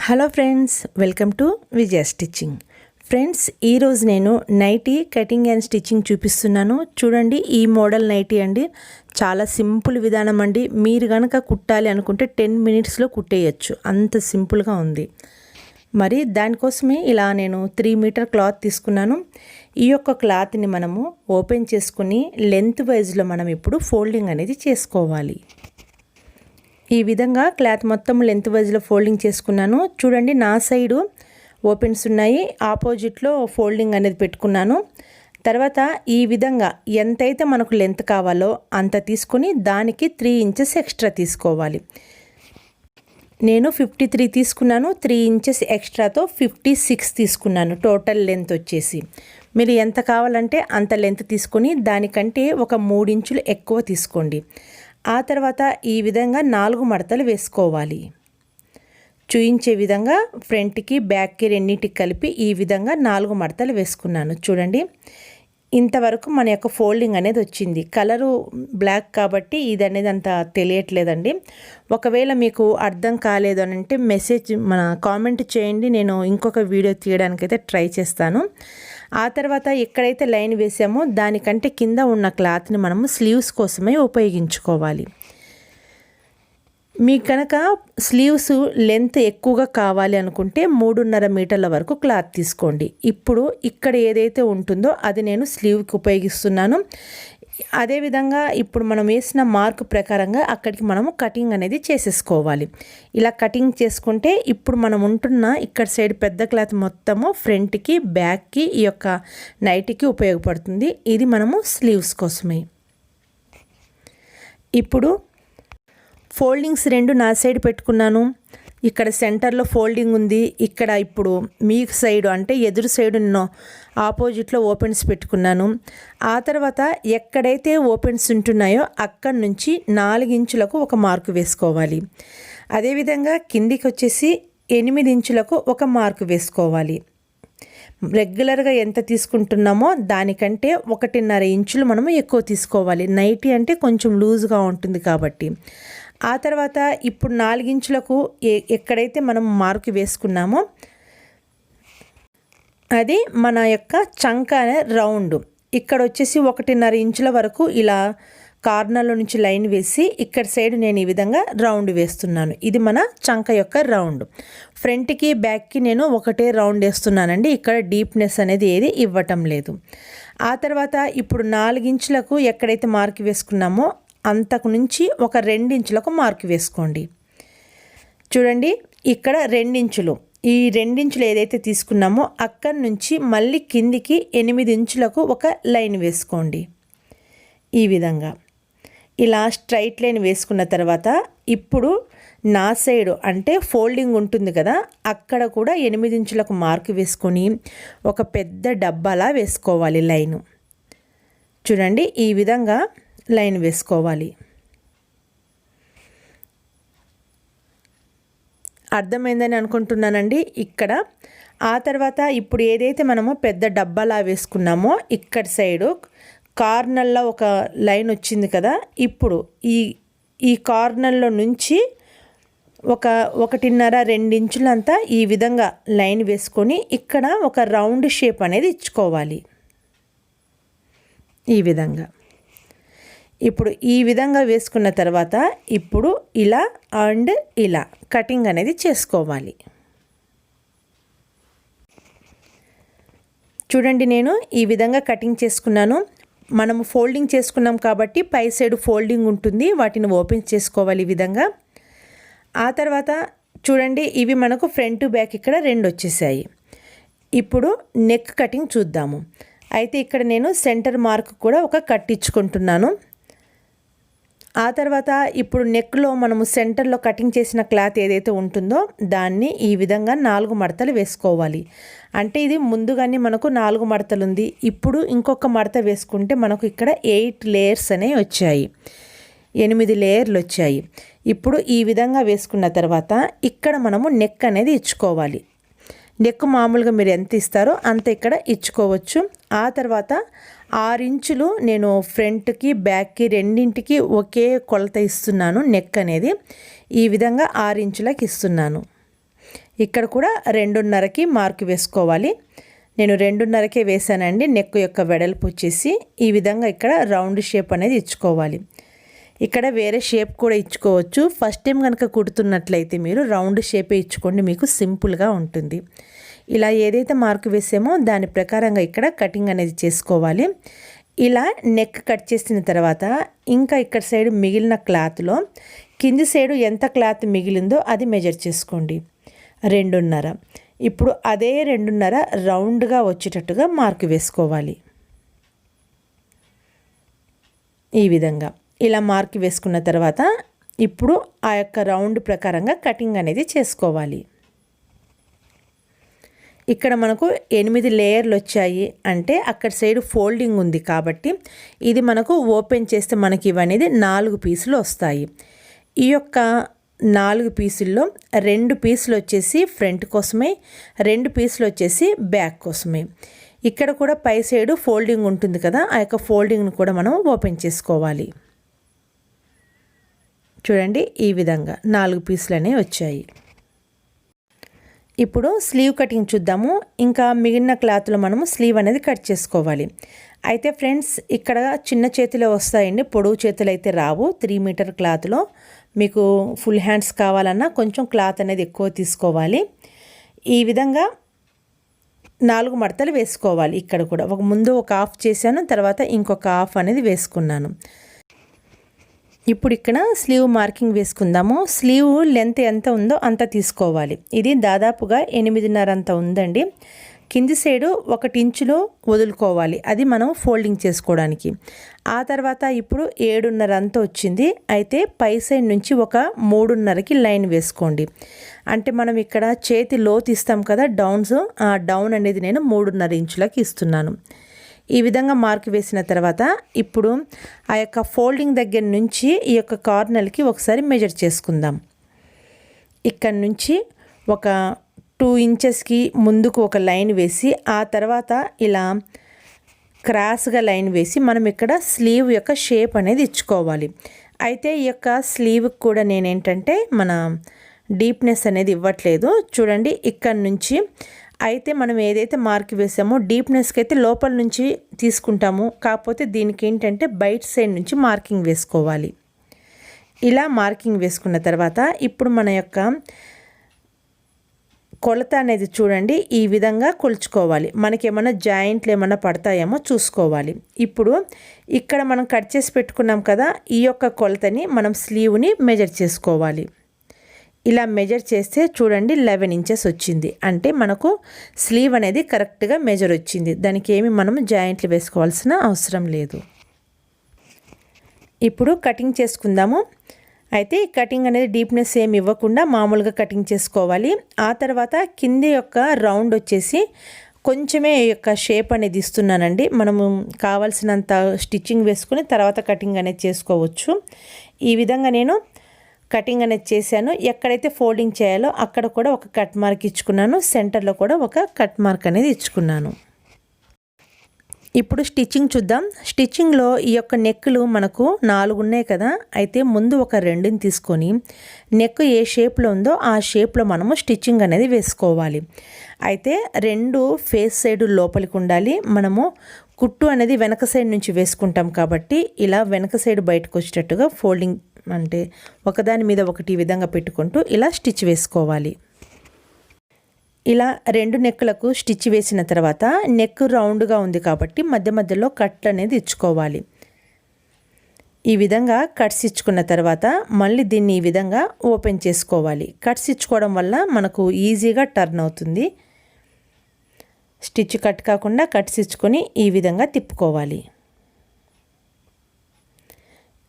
Hello friends, welcome to విజయస్టిచ్చింగ్. Friends, ఈరోజు నేను నైటీ కటింగ్ అండ్ స్టిచ్చింగ్ చూపిస్తున్నాను. చూడండి, ఈ మోడల్ నైటీ అండి. చాలా సింపుల్ విధానం అండి. మీరు కనుక కుట్టాలి అనుకుంటే 10 మినిట్స్లో కుట్టేయచ్చు, అంత సింపుల్గా ఉంది. మరి దానికోసమే ఇలా నేను 3 మీటర్ క్లాత్ తీసుకున్నాను. ఈ యొక్క క్లాత్ని మనము ఓపెన్ చేసుకుని లెంత్ వైజ్లో మనం ఇప్పుడు ఫోల్డింగ్ అనేది చేసుకోవాలి. ఈ విధంగా క్లాత్ మొత్తం లెంత్ వైజ్లో ఫోల్డింగ్ చేసుకున్నాను. చూడండి, నా సైడు ఓపెన్స్ ఉన్నాయి, ఆపోజిట్లో ఫోల్డింగ్ అనేది పెట్టుకున్నాను. తర్వాత ఈ విధంగా ఎంతైతే మనకు లెంత్ కావాలో అంత తీసుకొని దానికి 3 ఇంచెస్ ఎక్స్ట్రా తీసుకోవాలి. నేను 53 తీసుకున్నాను, 3 ఇంచెస్ ఎక్స్ట్రాతో 56 తీసుకున్నాను టోటల్ లెంత్ వచ్చేసి. మీరు ఎంత కావాలంటే అంత లెంత్ తీసుకొని దానికంటే ఒక 3 ఇంచులు ఎక్కువ తీసుకోండి. ఆ తర్వాత ఈ విధంగా 4 మడతలు వేసుకోవాలి. చూయించే విధంగా ఫ్రంట్కి బ్యాక్కి రెండింటికి కలిపి ఈ విధంగా 4 మడతలు వేసుకున్నాను. చూడండి, ఇంతవరకు మన యొక్క ఫోల్డింగ్ అనేది వచ్చింది. కలరు బ్లాక్ కాబట్టి ఇది అనేది అంత తెలియట్లేదండి. ఒకవేళ మీకు అర్థం కాలేదు అని అంటే కామెంట్ చేయండి, నేను ఇంకొక వీడియో తీయడానికైతే ట్రై చేస్తాను. ఆ తర్వాత ఎక్కడైతే లైన్ వేసామో దానికంటే కింద ఉన్న క్లాత్ని మనము స్లీవ్స్ కోసమే ఉపయోగించుకోవాలి. మీకు కనుక స్లీవ్స్ లెంత్ ఎక్కువగా కావాలి అనుకుంటే 3.5 మీటర్ల వరకు క్లాత్ తీసుకోండి. ఇప్పుడు ఇక్కడ ఏదైతే ఉంటుందో అది నేను స్లీవ్కి ఉపయోగిస్తున్నాను. అదేవిధంగా ఇప్పుడు మనం వేసిన మార్క్ ప్రకారంగా అక్కడికి మనము కటింగ్ అనేది చేసేసుకోవాలి. ఇలా కటింగ్ చేసుకుంటే ఇప్పుడు మనం ఉంటున్న ఇక్కడ సైడ్ పెద్ద క్లాత్ మొత్తము ఫ్రంట్కి బ్యాక్కి ఈ యొక్క నైటీకి ఉపయోగపడుతుంది. ఇది మనము స్లీవ్స్ కోసమే. ఇప్పుడు ఫోల్డింగ్స్ 2 నా సైడ్ పెట్టుకున్నాను. ఇక్కడ సెంటర్లో ఫోల్డింగ్ ఉంది. ఇక్కడ ఇప్పుడు మీ సైడ్ అంటే ఎదురు సైడ్ ఆపోజిట్లో ఓపెన్స్ పెట్టుకున్నాను. ఆ తర్వాత ఎక్కడైతే ఓపెన్స్ ఉంటున్నాయో అక్కడి నుంచి 4 ఇంచులకు ఒక మార్కు వేసుకోవాలి. అదేవిధంగా కిందికి వచ్చేసి 8 ఇంచులకు ఒక మార్కు వేసుకోవాలి. రెగ్యులర్గా ఎంత తీసుకుంటున్నామో దానికంటే 1.5 ఇంచులు మనము ఎక్కువ తీసుకోవాలి. నైటీ అంటే కొంచెం లూజ్గా ఉంటుంది కాబట్టి. ఆ తర్వాత ఇప్పుడు 4 ఇంచులకు ఎక్కడైతే మనం మార్కు వేసుకున్నామో అది మన యొక్క చంక అనే రౌండ్. ఇక్కడ వచ్చేసి 1.5 ఇంచుల వరకు ఇలా కార్నర్లో నుంచి లైన్ వేసి ఇక్కడ సైడ్ నేను ఈ విధంగా రౌండ్ వేస్తున్నాను. ఇది మన చంక యొక్క రౌండ్. ఫ్రంట్కి బ్యాక్కి నేను ఒకటే రౌండ్ వేస్తున్నానండి. ఇక్కడ డీప్నెస్ అనేది ఏది ఇవ్వటం లేదు. ఆ తర్వాత ఇప్పుడు 4 ఇంచులకు ఎక్కడైతే మార్క్ వేసుకున్నామో అంతకు నుంచి ఒక 2 ఇంచులకు మార్క్ వేసుకోండి. చూడండి, ఇక్కడ 2 ఇంచులు, ఈ 2 ఇంచులు ఏదైతే తీసుకున్నామో అక్కడి నుంచి మళ్ళీ కిందికి 8 ఇంచులకు ఒక లైన్ వేసుకోండి. ఈ విధంగా ఇలా స్ట్రైట్ లైన్ వేసుకున్న తర్వాత ఇప్పుడు నా సైడు అంటే ఫోల్డింగ్ ఉంటుంది కదా, అక్కడ కూడా 8 ఇంచులకు మార్క్ వేసుకొని ఒక పెద్ద డబ్బాలా వేసుకోవాలి లైను. చూడండి, ఈ విధంగా లైన్ వేసుకోవాలి. అర్థమైందని అనుకుంటున్నానండి ఇక్కడ. ఆ తర్వాత ఇప్పుడు ఏదైతే మనము పెద్ద డబ్బాలా వేసుకున్నామో ఇక్కడ సైడు కార్నర్లో ఒక లైన్ వచ్చింది కదా, ఇప్పుడు ఈ కార్నర్లో నుంచి 1.5-2 ఇంచులంతా ఈ విధంగా లైన్ వేసుకొని ఇక్కడ ఒక రౌండ్ షేప్ అనేది ఇచ్చుకోవాలి. ఈ విధంగా ఇప్పుడు ఈ విధంగా వేసుకున్న తర్వాత ఇప్పుడు ఇలా అండ్ ఇలా కటింగ్ అనేది చేసుకోవాలి. చూడండి, నేను ఈ విధంగా కటింగ్ చేసుకున్నాను. మనము ఫోల్డింగ్ చేసుకున్నాం కాబట్టి పై సైడ్ ఫోల్డింగ్ ఉంటుంది, వాటిని ఓపెన్ చేసుకోవాలి ఈ విధంగా. ఆ తర్వాత చూడండి, ఇవి మనకు ఫ్రంట్ బ్యాక్ ఇక్కడ 2 వచ్చేసాయి. ఇప్పుడు నెక్ కటింగ్ చూద్దాము. అయితే ఇక్కడ నేను సెంటర్ మార్క్ కూడా ఒక కట్ ఇచ్చుకుంటున్నాను. ఆ తర్వాత ఇప్పుడు నెక్లో మనము సెంటర్లో కటింగ్ చేసిన క్లాత్ ఏదైతే ఉంటుందో దాన్ని ఈ విధంగా 4 మడతలు వేసుకోవాలి. అంటే ఇది ముందుగానే మనకు 4 మడతలు ఉంది. ఇప్పుడు ఇంకొక మడత వేసుకుంటే మనకు ఇక్కడ 8 లేయర్స్ అనేవి వచ్చాయి, 8 లేయర్లు వచ్చాయి. ఇప్పుడు ఈ విధంగా వేసుకున్న తర్వాత ఇక్కడ మనము నెక్ అనేది ఇచ్చుకోవాలి. నెక్ మామూలుగా మీరు ఎంత ఇస్తారో అంత ఇక్కడ ఇచ్చుకోవచ్చు. ఆ తర్వాత 6 ఇంచులు నేను ఫ్రంట్కి బ్యాక్కి రెండింటికి ఒకే కొలత ఇస్తున్నాను. నెక్ అనేది ఈ విధంగా 6 ఇంచులకు ఇస్తున్నాను. ఇక్కడ కూడా 2.5కి మార్క్ వేసుకోవాలి. నేను 2.5కే వేసానండి. నెక్ యొక్క వెడల్పు వచ్చేసి ఈ విధంగా ఇక్కడ రౌండ్ షేప్ అనేది ఇచ్చుకోవాలి. ఇక్కడ వేరే షేప్ కూడా ఇచ్చుకోవచ్చు. ఫస్ట్ టైం కనుక కుడుతున్నట్లయితే మీరు రౌండ్ షేపే ఇచ్చుకోండి, మీకు సింపుల్గా ఉంటుంది. ఇలా ఏదైతే మార్క్ వేసామో దాని ప్రకారంగా ఇక్కడ కటింగ్ అనేది చేసుకోవాలి. ఇలా నెక్ కట్ చేసిన తర్వాత ఇంకా ఇక్కడ సైడ్ మిగిలిన క్లాత్లో కింది సైడు ఎంత క్లాత్ మిగిలిందో అది మెజర్ చేసుకోండి, 2.5. ఇప్పుడు అదే 2.5 రౌండ్గా వచ్చేటట్టుగా మార్క్ వేసుకోవాలి. ఈ విధంగా ఇలా మార్క్ వేసుకున్న తర్వాత ఇప్పుడు ఆ యొక్క రౌండ్ ప్రకారంగా కటింగ్ అనేది చేసుకోవాలి. ఇక్కడ మనకు 8 లేయర్లు వచ్చాయి అంటే అక్కడ సైడ్ ఫోల్డింగ్ ఉంది కాబట్టి ఇది మనకు ఓపెన్ చేస్తే మనకి ఇవనేది 4 పీసులు వస్తాయి. ఈ యొక్క 4 పీసుల్లో 2 పీసులు వచ్చేసి ఫ్రంట్ కోసమే, 2 పీసులు వచ్చేసి బ్యాక్ కోసమే. ఇక్కడ కూడా పై సైడ్ ఫోల్డింగ్ ఉంటుంది కదా, ఆ యొక్క ఫోల్డింగ్ను కూడా మనం ఓపెన్ చేసుకోవాలి. చూడండి ఈ విధంగా 4 పీసులు అనేవి వచ్చాయి. ఇప్పుడు స్లీవ్ కటింగ్ చూద్దాము. ఇంకా మిగిలిన క్లాత్లో మనము స్లీవ్ అనేది కట్ చేసుకోవాలి. అయితే ఫ్రెండ్స్ ఇక్కడ చిన్న చేతిలో వస్తాయండి, పొడవు చేతులు అయితే రావు. 3 మీటర్ క్లాత్లో మీకు ఫుల్ హ్యాండ్స్ కావాలన్నా కొంచెం క్లాత్ అనేది ఎక్కువ తీసుకోవాలి. ఈ విధంగా 4 మడతలు వేసుకోవాలి. ఇక్కడ కూడా ముందు ఒక హాఫ్ చేశాను, తర్వాత ఇంకొక హాఫ్ అనేది వేసుకున్నాను. ఇప్పుడు ఇక్కడ స్లీవ్ మార్కింగ్ వేసుకుందాము. స్లీవ్ లెంత్ ఎంత ఉందో అంత తీసుకోవాలి. ఇది దాదాపుగా 8.5 అంత ఉందండి. కింది సైడు 1 ఇంచులో వదులుకోవాలి, అది మనం ఫోల్డింగ్ చేసుకోవడానికి. ఆ తర్వాత ఇప్పుడు 7.5 అంత వచ్చింది. అయితే పై సైడ్ నుంచి ఒక 3.5కి లైన్ వేసుకోండి. అంటే మనం ఇక్కడ చేతి లోతు ఇస్తాం కదా డౌన్స్, ఆ డౌన్ అనేది నేను 3.5 ఇంచులకి ఇస్తున్నాను. ఈ విధంగా మార్క్ వేసిన తర్వాత ఇప్పుడు ఆ యొక్క ఫోల్డింగ్ దగ్గర నుంచి ఈ యొక్క కార్నర్కి ఒకసారి మెజర్ చేసుకుందాం. ఇక్కడ నుంచి ఒక 2 ఇంచెస్కి ముందుకు ఒక లైన్ వేసి ఆ తర్వాత ఇలా క్రాస్గా లైన్ వేసి మనం ఇక్కడ స్లీవ్ యొక్క షేప్ అనేది ఇచ్చుకోవాలి. అయితే ఈ యొక్క స్లీవ్కి కూడా నేనేంటంటే మన డీప్నెస్ అనేది ఇవ్వట్లేదు. చూడండి ఇక్కడ నుంచి అయితే మనం ఏదైతే మార్క్ వేసామో డీప్నెస్కి అయితే లోపల నుంచి తీసుకుంటాము, కాకపోతే దీనికి ఏంటంటే బయట సైడ్ నుంచి మార్కింగ్ వేసుకోవాలి. ఇలా మార్కింగ్ వేసుకున్న తర్వాత ఇప్పుడు మన యొక్క కొలత అనేది చూడండి ఈ విధంగా కొలుచుకోవాలి. మనకి ఏమైనా జాయింట్లు ఏమైనా పడతాయేమో చూసుకోవాలి. ఇప్పుడు ఇక్కడ మనం కట్ చేసి పెట్టుకున్నాం కదా, ఈ యొక్క కొలతని మనం స్లీవ్ని మెజర్ చేసుకోవాలి. ఇలా మెజర్ చేస్తే చూడండి 11 ఇంచెస్ వచ్చింది. అంటే మనకు స్లీవ్ అనేది కరెక్ట్గా మెజర్ వచ్చింది. దానికి ఏమి మనం జాయింట్లు వేసుకోవాల్సిన అవసరం లేదు. ఇప్పుడు కటింగ్ చేసుకుందాము. అయితే కటింగ్ అనేది డీప్నెస్ ఏమి ఇవ్వకుండా మామూలుగా కటింగ్ చేసుకోవాలి. ఆ తర్వాత కింది యొక్క రౌండ్ వచ్చేసి కొంచెమే యొక్క షేప్ అనేది ఇస్తున్నానండి. మనము కావాల్సినంత స్టిచ్చింగ్ వేసుకుని తర్వాత కటింగ్ అనేది చేసుకోవచ్చు. ఈ విధంగా నేను కటింగ్ అనేది చేశాను. ఎక్కడైతే ఫోల్డింగ్ చేయాలో అక్కడ కూడా ఒక కట్ మార్క్ ఇచ్చుకున్నాను, సెంటర్లో కూడా ఒక కట్ మార్క్ అనేది ఇచ్చుకున్నాను. ఇప్పుడు స్టిచ్చింగ్ చూద్దాం. స్టిచ్చింగ్లో ఈ యొక్క నెక్లు మనకు 4 ఉన్నాయి కదా, అయితే ముందు ఒక 2ని తీసుకొని నెక్ ఏ షేప్లో ఉందో ఆ షేప్లో మనము స్టిచ్చింగ్ అనేది వేసుకోవాలి. అయితే 2 ఫేస్ సైడ్ లోపలికి ఉండాలి. మనము కుట్టు అనేది వెనక సైడ్ నుంచి వేసుకుంటాం కాబట్టి ఇలా వెనక సైడ్ బయటకు వచ్చేటట్టుగా ఫోల్డింగ్ అంటే ఒకదాని మీద ఒకటి ఈ విధంగా పెట్టుకుంటూ ఇలా స్టిచ్ వేసుకోవాలి. ఇలా 2 నెక్కులకు స్టిచ్ వేసిన తర్వాత నెక్ రౌండ్గా ఉంది కాబట్టి మధ్య మధ్యలో కట్ అనేది ఇచ్చుకోవాలి. ఈ విధంగా కట్స్ ఇచ్చుకున్న తర్వాత మళ్ళీ దీన్ని ఈ విధంగా ఓపెన్ చేసుకోవాలి. కట్స్ ఇచ్చుకోవడం వల్ల మనకు ఈజీగా టర్న్ అవుతుంది. స్టిచ్ కట్ కాకుండా కట్స్ ఇచ్చుకొని ఈ విధంగా తిప్పుకోవాలి.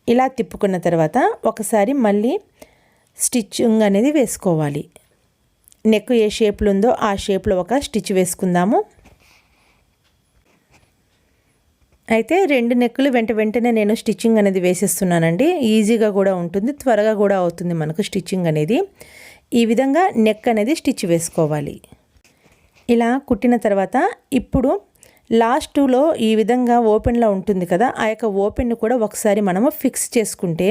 ఇలా తిప్పుకున్న తర్వాత ఒకసారి మళ్ళీ స్టిచ్చింగ్ అనేది వేసుకోవాలి. నెక్ ఏ షేప్లో ఉందో ఆ షేప్లో ఒక స్టిచ్ వేసుకుందాము. అయితే 2 నెక్కులు వెంటనే నేను స్టిచ్చింగ్ అనేది వేసేస్తున్నానండి. ఈజీగా కూడా ఉంటుంది, త్వరగా కూడా అవుతుంది మనకు స్టిచ్చింగ్ అనేది. ఈ విధంగా నెక్ అనేది స్టిచ్ వేసుకోవాలి. ఇలా కుట్టిన తర్వాత ఇప్పుడు లాస్ట్లో ఈ విధంగా ఓపెన్లో ఉంటుంది కదా, ఆ యొక్క ఓపెన్ కూడా ఒకసారి మనము ఫిక్స్ చేసుకుంటే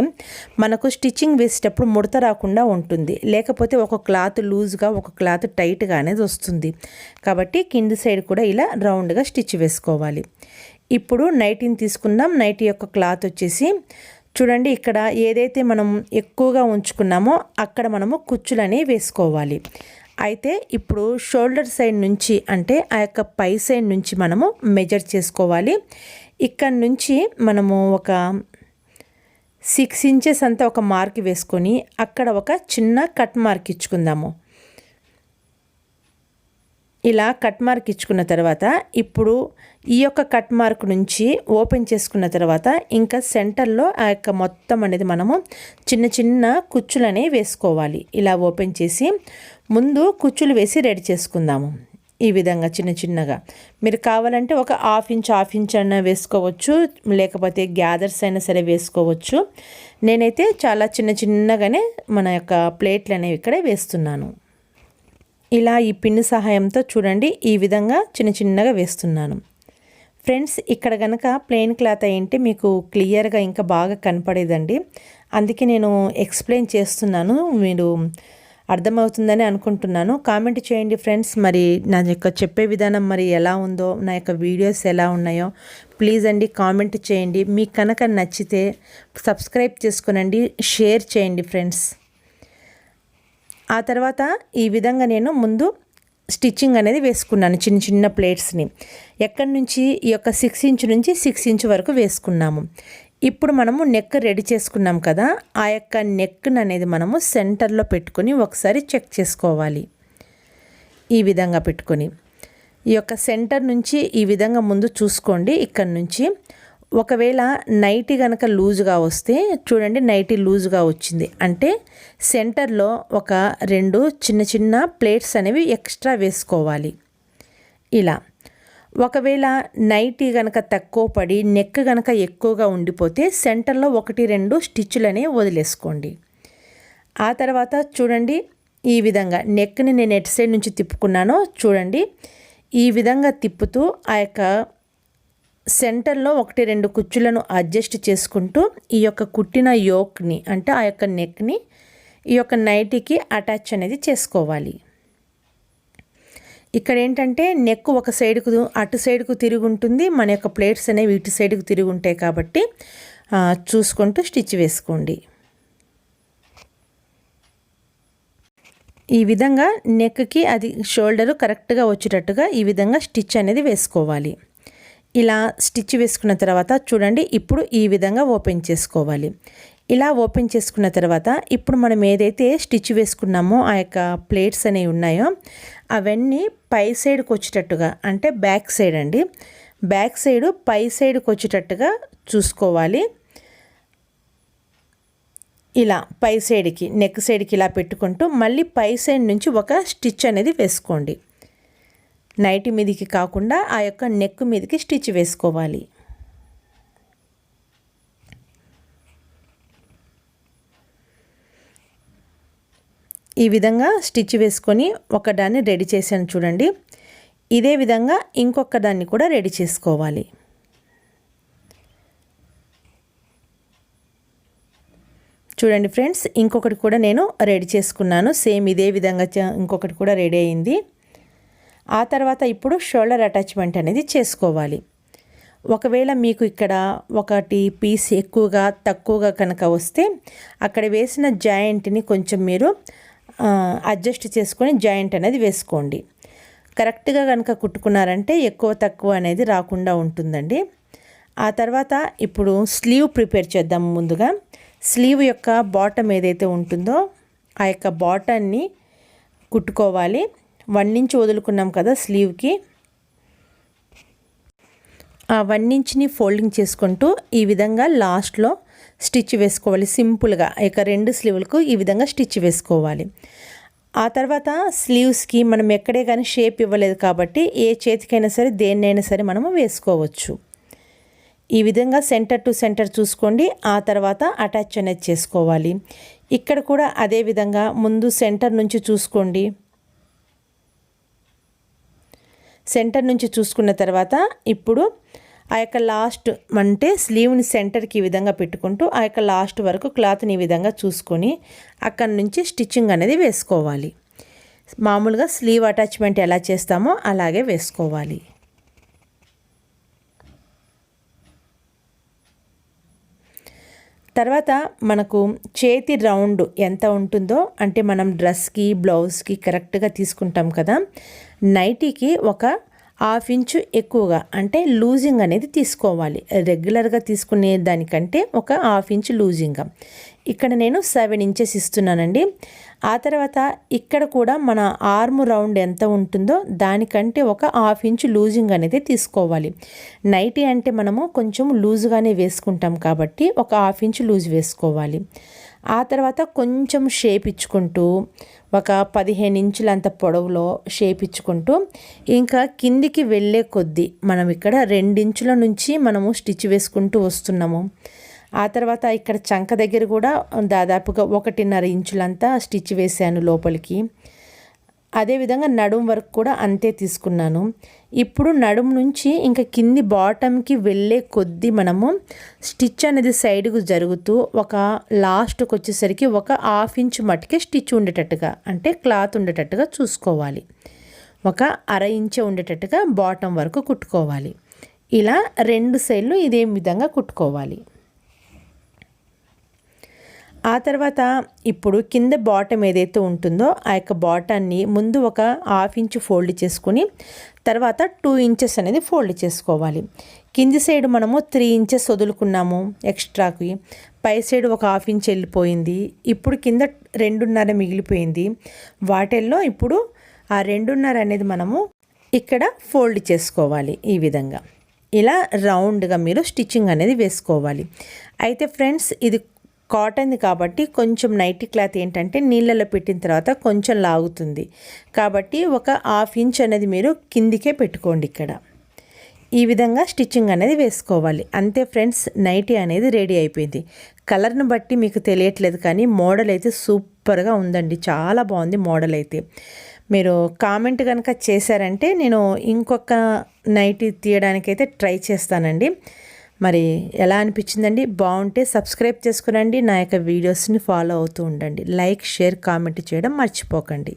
మనకు స్టిచ్చింగ్ వేసేటప్పుడు ముడత రాకుండా ఉంటుంది. లేకపోతే ఒక క్లాత్ లూజ్గా ఒక క్లాత్ టైట్గా అనేది వస్తుంది. కాబట్టి కింది సైడ్ కూడా ఇలా రౌండ్గా స్టిచ్ వేసుకోవాలి. ఇప్పుడు నైటీని తీసుకుందాం. నైటీ యొక్క క్లాత్ వచ్చేసి చూడండి, ఇక్కడ ఏదైతే మనం ఎక్కువగా ఉంచుకున్నామో అక్కడ మనము కుచ్చులని వేసుకోవాలి. అయితే ఇప్పుడు షోల్డర్ సైడ్ నుంచి అంటే ఆ యొక్క పై సైడ్ నుంచి మనము మెజర్ చేసుకోవాలి. ఇక్కడ నుంచి మనము ఒక 6 ఇంచెస్ అంతా ఒక మార్క్ వేసుకొని అక్కడ ఒక చిన్న కట్ మార్క్ ఇచ్చుకుందాము. ఇలా కట్ మార్క్ ఇచ్చుకున్న తర్వాత ఇప్పుడు ఈ యొక్క కట్ మార్క్ నుంచి ఓపెన్ చేసుకున్న తర్వాత ఇంకా సెంటర్లో ఆ యొక్క మొత్తం అనేది మనము చిన్న చిన్న కుచ్చులని వేసుకోవాలి. ఇలా ఓపెన్ చేసి ముందు కుచ్చులు వేసి రెడీ చేసుకుందాము. ఈ విధంగా చిన్న చిన్నగా మీరు కావాలంటే ఒక హాఫ్ ఇంచ్ అయినా వేసుకోవచ్చు, లేకపోతే గ్యాదర్స్ అయినా సరే వేసుకోవచ్చు. నేనైతే చాలా చిన్న చిన్నగానే మన యొక్క ప్లేట్లు అనేవి ఇక్కడ వేస్తున్నాను. ఇలా ఈ పిన్ సహాయంతో చూడండి ఈ విధంగా చిన్న చిన్నగా వేస్తున్నాను. ఫ్రెండ్స్, ఇక్కడ కనుక ప్లెయిన్ క్లాత్ అయ్యింటే మీకు క్లియర్గా ఇంకా బాగా కనపడేదండి. అందుకే నేను ఎక్స్ప్లెయిన్ చేస్తున్నాను, మీరు అర్థమవుతుందని అనుకుంటున్నాను. కామెంట్ చేయండి ఫ్రెండ్స్, మరి నా యొక్క చెప్పే విధానం మరి ఎలా ఉందో, నా యొక్క వీడియోస్ ఎలా ఉన్నాయో ప్లీజ్ అండి కామెంట్ చేయండి. మీకు కనుక నచ్చితే సబ్స్క్రైబ్ చేసుకునండి, షేర్ చేయండి ఫ్రెండ్స్. ఆ తర్వాత ఈ విధంగా నేను ముందు స్టిచ్చింగ్ అనేది వేసుకున్నాను చిన్న చిన్న ప్లేట్స్ని. ఎక్కడి నుంచి ఈ యొక్క 6 ఇంచ్ నుంచి 6 ఇంచ్ వరకు వేసుకున్నాము. ఇప్పుడు మనము నెక్ రెడీ చేసుకున్నాం కదా, ఆ యొక్క నెక్ని అనేది మనము సెంటర్లో పెట్టుకొని ఒకసారి చెక్ చేసుకోవాలి. ఈ విధంగా పెట్టుకొని ఈ యొక్క సెంటర్ నుంచి ఈ విధంగా ముందు చూసుకోండి. ఇక్కడ నుంచి ఒకవేళ నైటీ కనుక లూజ్గా వస్తే చూడండి, నైటీ లూజ్గా వచ్చింది అంటే సెంటర్లో ఒక 2 చిన్న చిన్న ప్లేట్స్ అనేవి ఎక్స్ట్రా వేసుకోవాలి. ఇలా ఒకవేళ నైటీ కనుక తక్కువ పడి నెక్ కనుక ఎక్కువగా ఉండిపోతే సెంటర్లో 1-2 స్టిచ్చులని వదిలేసుకోండి. ఆ తర్వాత చూడండి ఈ విధంగా నెక్ని నేను ఎటు సైడ్ నుంచి తిప్పుకున్నానో చూడండి, ఈ విధంగా తిప్పుతూ ఆ యొక్క సెంటర్లో 1-2 కుచ్చులను అడ్జస్ట్ చేసుకుంటూ ఈ యొక్క కుట్టిన యోక్ని అంటే ఆ యొక్క నెక్ని ఈ యొక్క నైటీకి అటాచ్ అనేది చేసుకోవాలి. ఇక్కడ ఏంటంటే నెక్ ఒక సైడ్కు అటు సైడ్కు తిరిగి ఉంటుంది, మన యొక్క ప్లేట్స్ అనేవి ఇటు సైడ్కు తిరిగి ఉంటాయి. కాబట్టి చూసుకుంటూ స్టిచ్ వేసుకోండి. ఈ విధంగా నెక్కి అది షోల్డరు కరెక్ట్గా వచ్చేటట్టుగా ఈ విధంగా స్టిచ్ అనేది వేసుకోవాలి. ఇలా స్టిచ్ వేసుకున్న తర్వాత చూడండి ఇప్పుడు ఈ విధంగా ఓపెన్ చేసుకోవాలి. ఇలా ఓపెన్ చేసుకున్న తర్వాత ఇప్పుడు మనం ఏదైతే స్టిచ్ వేసుకున్నామో ఆ యొక్క ప్లేట్స్ అనేవి ఉన్నాయో అవన్నీ పై సైడ్కి వచ్చేటట్టుగా అంటే బ్యాక్ సైడ్ అండి, బ్యాక్ సైడ్ పై సైడ్కి వచ్చేటట్టుగా చూసుకోవాలి. ఇలా పై సైడ్కి నెక్ సైడ్కి ఇలా పెట్టుకుంటూ మళ్ళీ పై సైడ్ నుంచి ఒక స్టిచ్ అనేది వేసుకోండి. నైటీ మీదకి కాకుండా ఆ యొక్క నెక్ మీదకి స్టిచ్ వేసుకోవాలి. ఈ విధంగా స్టిచ్ వేసుకొని ఒకదాన్ని రెడీ చేశాను చూడండి. ఇదే విధంగా ఇంకొక దాన్ని కూడా రెడీ చేసుకోవాలి. చూడండి ఫ్రెండ్స్, ఇంకొకటి కూడా నేను రెడీ చేసుకున్నాను. సేమ్ ఇదే విధంగా ఇంకొకటి కూడా రెడీ అయింది. ఆ తర్వాత ఇప్పుడు షోల్డర్ అటాచ్మెంట్ అనేది చేసుకోవాలి. ఒకవేళ మీకు ఇక్కడ ఒకటి పీస్ ఎక్కువగా తక్కువగా కనుక వస్తే అక్కడ వేసిన జాయింట్ని కొంచెం మీరు అడ్జస్ట్ చేసుకొని జాయింట్ అనేది వేసుకోండి. కరెక్ట్గా కనుక కుట్టుకున్నారంటే ఎక్కువ తక్కువ అనేది రాకుండా ఉంటుందండి. ఆ తర్వాత ఇప్పుడు స్లీవ్ ప్రిపేర్ చేద్దాం. ముందుగా స్లీవ్ యొక్క బాటమ్ ఏదైతే ఉంటుందో ఆ యొక్క బాటమ్ని కుట్టుకోవాలి. 1 ఇంచ్ వదులుకున్నాం కదా స్లీవ్కి, ఆ 1 ఇంచ్ని ఫోల్డింగ్ చేసుకుంటూ ఈ విధంగా లాస్ట్లో స్టిచ్ వేసుకోవాలి. సింపుల్గా ఇక 2 స్లీవ్లకు ఈ విధంగా స్టిచ్ వేసుకోవాలి. ఆ తర్వాత స్లీవ్స్కి మనం ఎక్కడే కానీ షేప్ ఇవ్వలేదు కాబట్టి ఏ చేతికైనా సరే దేన్నైనా సరే మనము వేసుకోవచ్చు. ఈ విధంగా సెంటర్ టు సెంటర్ చూసుకోండి. ఆ తర్వాత అటాచ్ అనేది చేసుకోవాలి. ఇక్కడ కూడా అదే విధంగా ముందు సెంటర్ నుంచి చూసుకోండి. సెంటర్ నుంచి చూసుకున్న తర్వాత ఇప్పుడు ఆ యొక్క లాస్ట్ అంటే స్లీవ్ని సెంటర్కి ఈ విధంగా పెట్టుకుంటూ ఆ యొక్క లాస్ట్ వరకు క్లాత్ని ఈ విధంగా చూసుకొని అక్కడి నుంచి స్టిచ్చింగ్ అనేది వేసుకోవాలి. మామూలుగా స్లీవ్ అటాచ్మెంట్ ఎలా చేస్తామో అలాగే వేసుకోవాలి. తర్వాత మనకు చేతి రౌండ్ ఎంత ఉంటుందో అంటే మనం డ్రెస్కి బ్లౌజ్కి కరెక్ట్గా తీసుకుంటాం కదా, నైటీకి ఒక 1/2 ఇంచు ఎక్కువగా అంటే లూజింగ్ అనేది తీసుకోవాలి. రెగ్యులర్గా తీసుకునే దానికంటే ఒక 1/2 ఇంచు లూజింగ్గా. ఇక్కడ నేను 7 ఇంచెస్ ఇస్తున్నానండి. ఆ తర్వాత ఇక్కడ కూడా మన ఆర్మ్ రౌండ్ ఎంత ఉంటుందో దానికంటే ఒక 1/2 ఇంచు లూజింగ్ అనేది తీసుకోవాలి. నైటీ అంటే మనము కొంచెం లూజ్గానే వేసుకుంటాం కాబట్టి ఒక 1/2 ఇంచు లూజ్ వేసుకోవాలి. ఆ తర్వాత కొంచెం షేప్ ఇచ్చుకుంటూ ఒక 15 ఇంచులంత పొడవులో షేప్ ఇచ్చుకుంటూ ఇంకా కిందికి వెళ్ళే కొద్దీ మనం ఇక్కడ 2 ఇంచుల నుంచి మనము స్టిచ్ వేసుకుంటూ వస్తున్నాము. ఆ తర్వాత ఇక్కడ చంక దగ్గర కూడా దాదాపుగా 1.5 ఇంచులంతా స్టిచ్ వేసాను లోపలికి. అదేవిధంగా నడుం వరకు కూడా అంతే తీసుకున్నాను. ఇప్పుడు నడుం నుంచి ఇంకా కింది బాటమ్కి వెళ్ళే కొద్దీ మనము స్టిచ్ అనేది సైడ్కు జరుగుతూ ఒక లాస్ట్కి వచ్చేసరికి ఒక 1/2 ఇంచు మట్టుకే స్టిచ్ ఉండేటట్టుగా అంటే క్లాత్ ఉండేటట్టుగా చూసుకోవాలి. ఒక 1/2 ఇంచు ఉండేటట్టుగా బాటమ్ వరకు కుట్టుకోవాలి. ఇలా 2 సైడ్లు ఇదే విధంగా కుట్టుకోవాలి. ఆ తర్వాత ఇప్పుడు కింద బాటమ్ ఏదైతే ఉంటుందో ఆ యొక్క బాటాన్ని ముందు ఒక 1/2 ఇంచు ఫోల్డ్ చేసుకుని తర్వాత 2 ఇంచెస్ అనేది ఫోల్డ్ చేసుకోవాలి. కింది సైడ్ మనము 3 ఇంచెస్ వదులుకున్నాము ఎక్స్ట్రాకి, పై సైడ్ ఒక 1/2 ఇంచ్ వెళ్ళిపోయింది. ఇప్పుడు కింద 2.5 మిగిలిపోయింది. వాటిల్లో ఇప్పుడు ఆ 2.5 అనేది మనము ఇక్కడ ఫోల్డ్ చేసుకోవాలి. ఈ విధంగా ఇలా రౌండ్గా మీరు స్టిచ్చింగ్ అనేది వేసుకోవాలి. అయితే ఫ్రెండ్స్ ఇది కాటన్ది కాబట్టి కొంచెం నైటీ క్లాత్ ఏంటంటే నీళ్ళలో పెట్టిన తర్వాత కొంచెం లాగుతుంది కాబట్టి ఒక 1/2 ఇంచ్ అనేది మీరు కిందికే పెట్టుకోండి. ఇక్కడ ఈ విధంగా స్టిచ్చింగ్ అనేది వేసుకోవాలి. అంతే ఫ్రెండ్స్, నైటీ అనేది రెడీ అయిపోయింది. కలర్ను బట్టి మీకు తెలియట్లేదు కానీ మోడల్ అయితే సూపర్గా ఉందండి. చాలా బాగుంది మోడల్ అయితే. మీరు కామెంట్ కనుక చేశారంటే నేను ఇంకొక నైటీ తీయడానికైతే ట్రై చేస్తానండి. మరి ఎలా అనిపించిందండి? బాగుంటే సబ్స్క్రైబ్ చేసుకునండి. నా యొక్క వీడియోస్ని ఫాలో అవుతూ ఉండండి. లైక్, షేర్, కామెంట్ చేయడం మర్చిపోకండి.